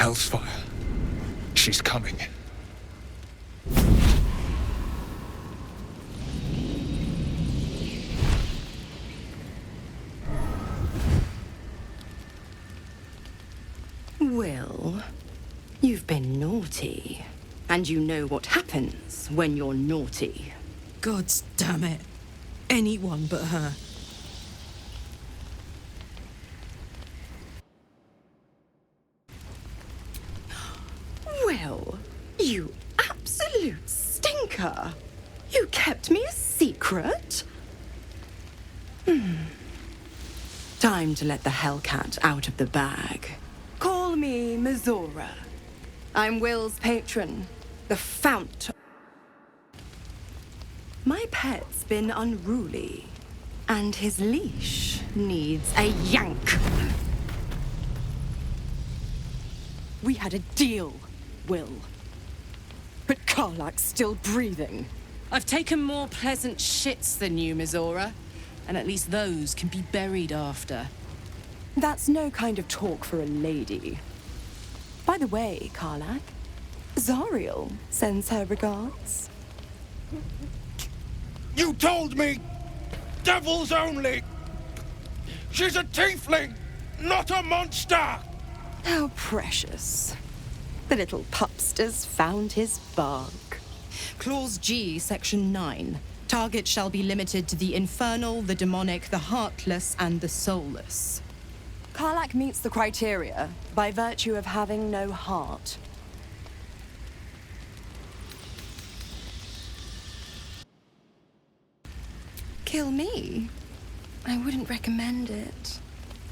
Hellfire. She's coming. Wyll, you've been naughty. And you know what happens when you're naughty. God damn it. Anyone but her. Wyll, you absolute stinker. You kept me a secret? Time to let the Hellcat out of the bag. Call me Mizora. I'm Wyll's patron, the fount. My pet's been unruly, and his leash needs a yank. We had a deal, Wyll. But Karlak's still breathing. I've taken more pleasant shits than you, Mizora, and at least those can be buried after. That's no kind of talk for a lady. By the way, Karlak, Zariel sends her regards. You told me! Devils only! She's a tiefling, not a monster! How precious. The little pupster's found his bark. Clause G, Section 9. Target shall be limited to the infernal, the demonic, the heartless, and the soulless. Karlak meets the criteria by virtue of having no heart. Kill me? I wouldn't recommend it.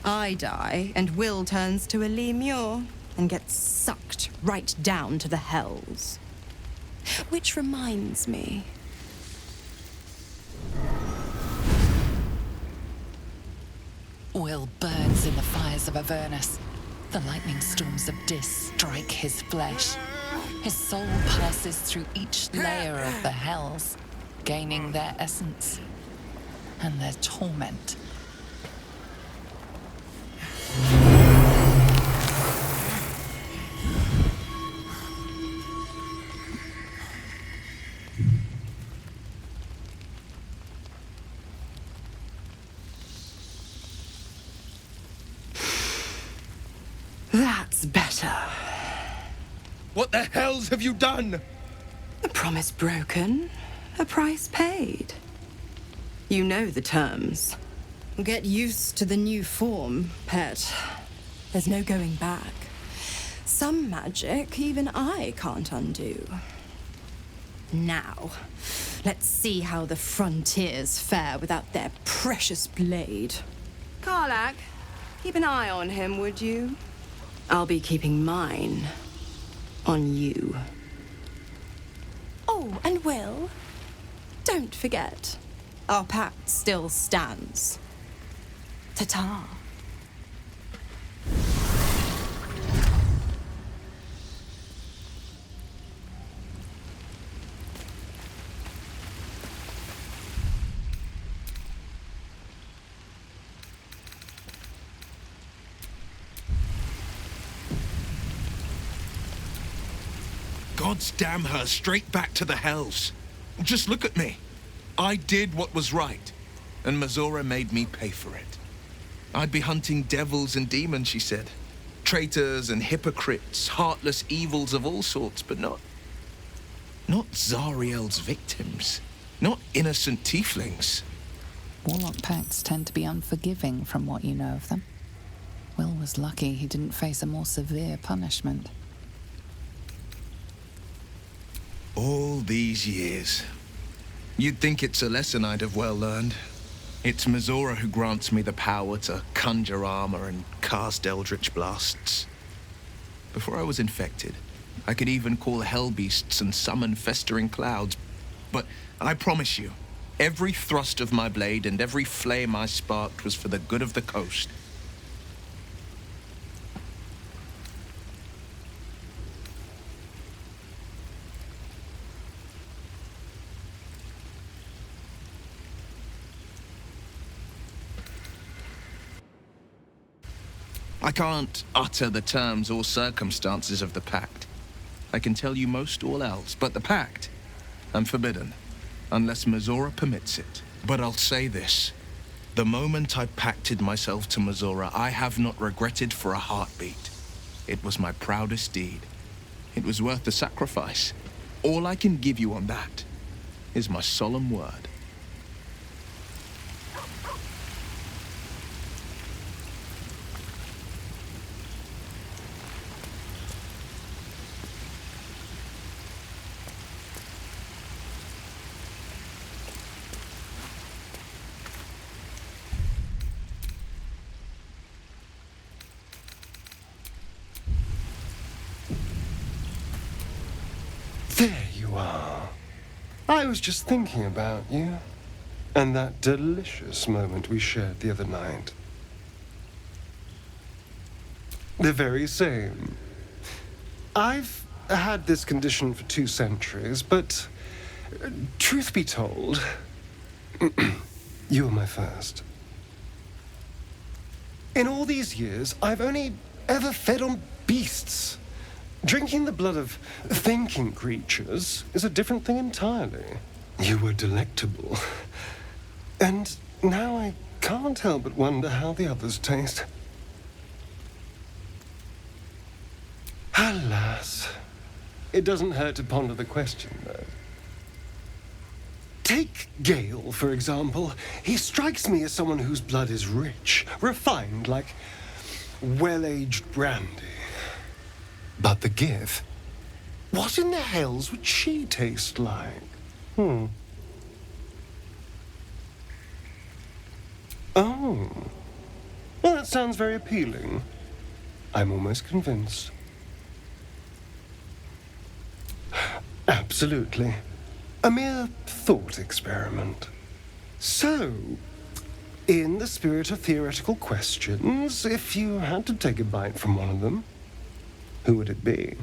I die, and Wyll turns to a lemure and gets sucked right down to the hells. Which reminds me. Wyll burns in the fires of Avernus. The lightning storms of Dis strike his flesh. His soul passes through each layer of the hells, gaining their essence and their torment. That's better. What the hells have you done? A promise broken, a price paid. You know the terms. Get used to the new form, pet. There's no going back. Some magic even I can't undo. Now, let's see how the frontiers fare without their precious blade. Karlak, keep an eye on him, would you? I'll be keeping mine on you. Oh, and Wyll, don't forget, our pact still stands. Ta-ta. Gods damn her, straight back to the hells. Just look at me. I did what was right, and Mizora made me pay for it. I'd be hunting devils and demons, she said. Traitors and hypocrites, heartless evils of all sorts, but not Zariel's victims. Not innocent tieflings. Warlock pacts tend to be unforgiving from what you know of them. Wyll was lucky he didn't face a more severe punishment. All these years. You'd think it's a lesson I'd have well learned. It's Mizora who grants me the power to conjure armor and cast eldritch blasts. Before I was infected, I could even call hell beasts and summon festering clouds. But I promise you, every thrust of my blade and every flame I sparked was for the good of the coast. I I can't utter the terms or circumstances of the pact. I can tell you most all else, but the pact, I'm forbidden, unless Mizora permits it. But I'll say this. The moment I pacted myself to Mizora, I have not regretted for a heartbeat. It was my proudest deed. It was worth the sacrifice. All I can give you on that is my solemn word. There you are. I was just thinking about you, and that delicious moment we shared the other night. The very same. I've had this condition for 2 centuries, but truth be told, you were my first. In all these years, I've only ever fed on beasts. Drinking the blood of thinking creatures is a different thing entirely. You were delectable. And now I can't help but wonder how the others taste. Alas. It doesn't hurt to ponder the question, though. Take Gale, for example. He strikes me as someone whose blood is rich, refined, like well-aged brandy. But the Gith? What in the hells would she taste like? Oh. Well, that sounds very appealing. I'm almost convinced. Absolutely. A mere thought experiment. So, in the spirit of theoretical questions, if you had to take a bite from one of them, who would it be?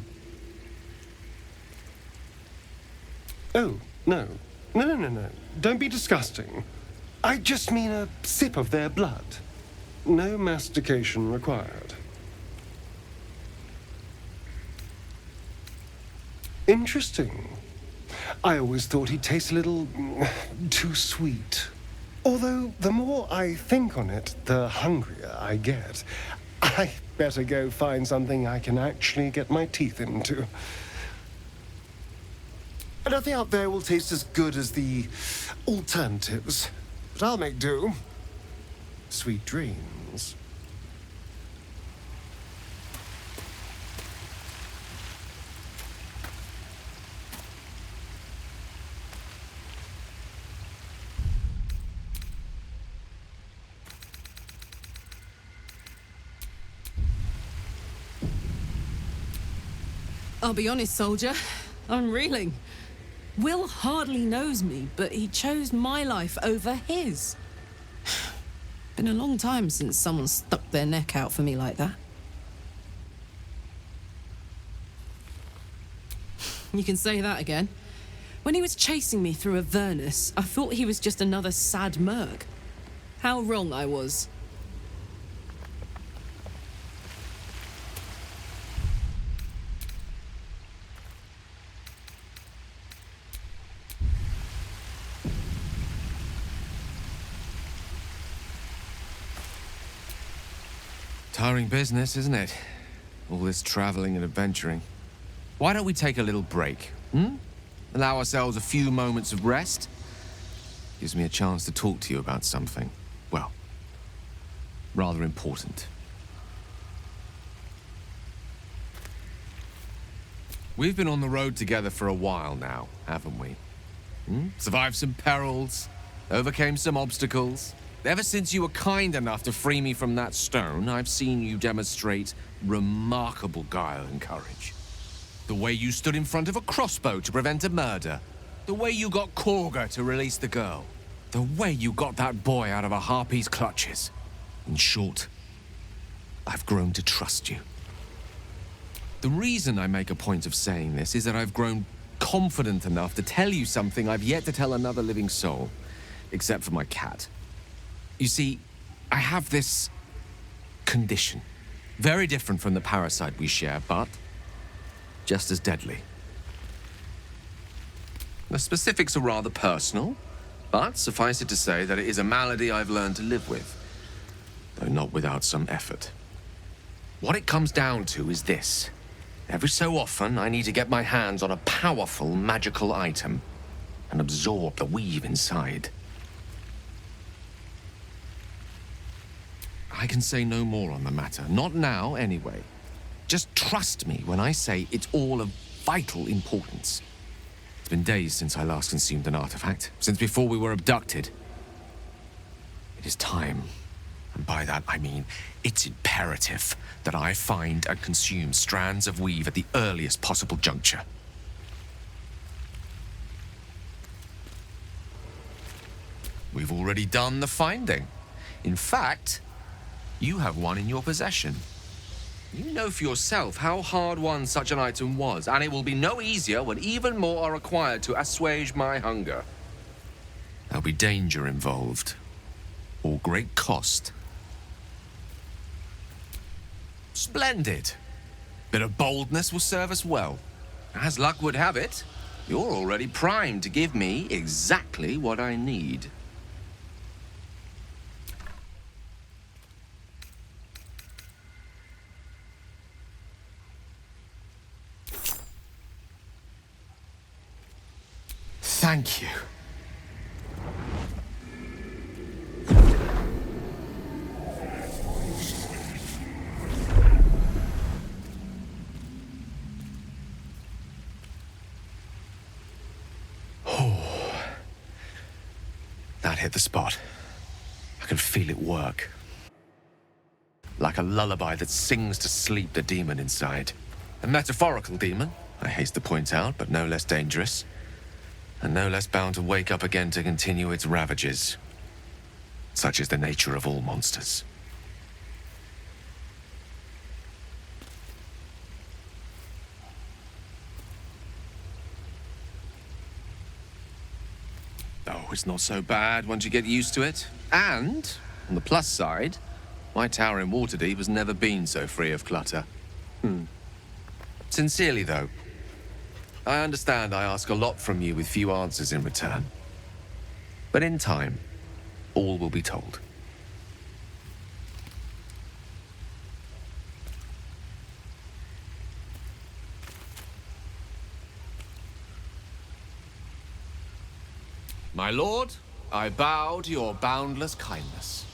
Oh, no. No. Don't be disgusting. I just mean a sip of their blood. No mastication required. Interesting. I always thought he'd taste a little too sweet. Although, the more I think on it, the hungrier I get. I better go find something I can actually get my teeth into. Nothing out there will taste as good as the alternatives, but I'll make do. Sweet dreams. I'll be honest, soldier. I'm reeling. Wyll hardly knows me, but he chose my life over his. Been a long time since someone stuck their neck out for me like that. You can say that again. When he was chasing me through Avernus, I thought he was just another sad merc. How wrong I was. Tiring business, isn't it? All this traveling and adventuring. Why don't we take a little break, Allow ourselves a few moments of rest? Gives me a chance to talk to you about something, well, rather important. We've been on the road together for a while now, haven't we? Survived some perils, overcame some obstacles. Ever since you were kind enough to free me from that stone, I've seen you demonstrate remarkable guile and courage. The way you stood in front of a crossbow to prevent a murder. The way you got Korga to release the girl. The way you got that boy out of a harpy's clutches. In short, I've grown to trust you. The reason I make a point of saying this is that I've grown confident enough to tell you something I've yet to tell another living soul, except for my cat. You see, I have this condition. Very different from the parasite we share, but just as deadly. The specifics are rather personal, but suffice it to say that it is a malady I've learned to live with, though not without some effort. What it comes down to is this. Every so often, I need to get my hands on a powerful magical item and absorb the weave inside. I can say no more on the matter. Not now, anyway. Just trust me when I say it's all of vital importance. It's been days since I last consumed an artifact, since before we were abducted. It is time, and by that I mean it's imperative that I find and consume strands of weave at the earliest possible juncture. We've already done the finding. In fact, you have one in your possession. You know for yourself how hard-won such an item was, and it will be no easier when even more are required to assuage my hunger. There'll be danger involved, or great cost. Splendid. Bit of boldness will serve us well. As luck would have it, you're already primed to give me exactly what I need. Thank you. That hit the spot. I can feel it work. Like a lullaby that sings to sleep the demon inside. A metaphorical demon, I haste to point out, but no less dangerous. And no less bound to wake up again to continue its ravages. Such is the nature of all monsters. Oh, it's not so bad once you get used to it. And, on the plus side, my tower in Waterdeep has never been so free of clutter. Sincerely, though, I understand I ask a lot from you with few answers in return. But in time, all will be told. My lord, I bow to your boundless kindness.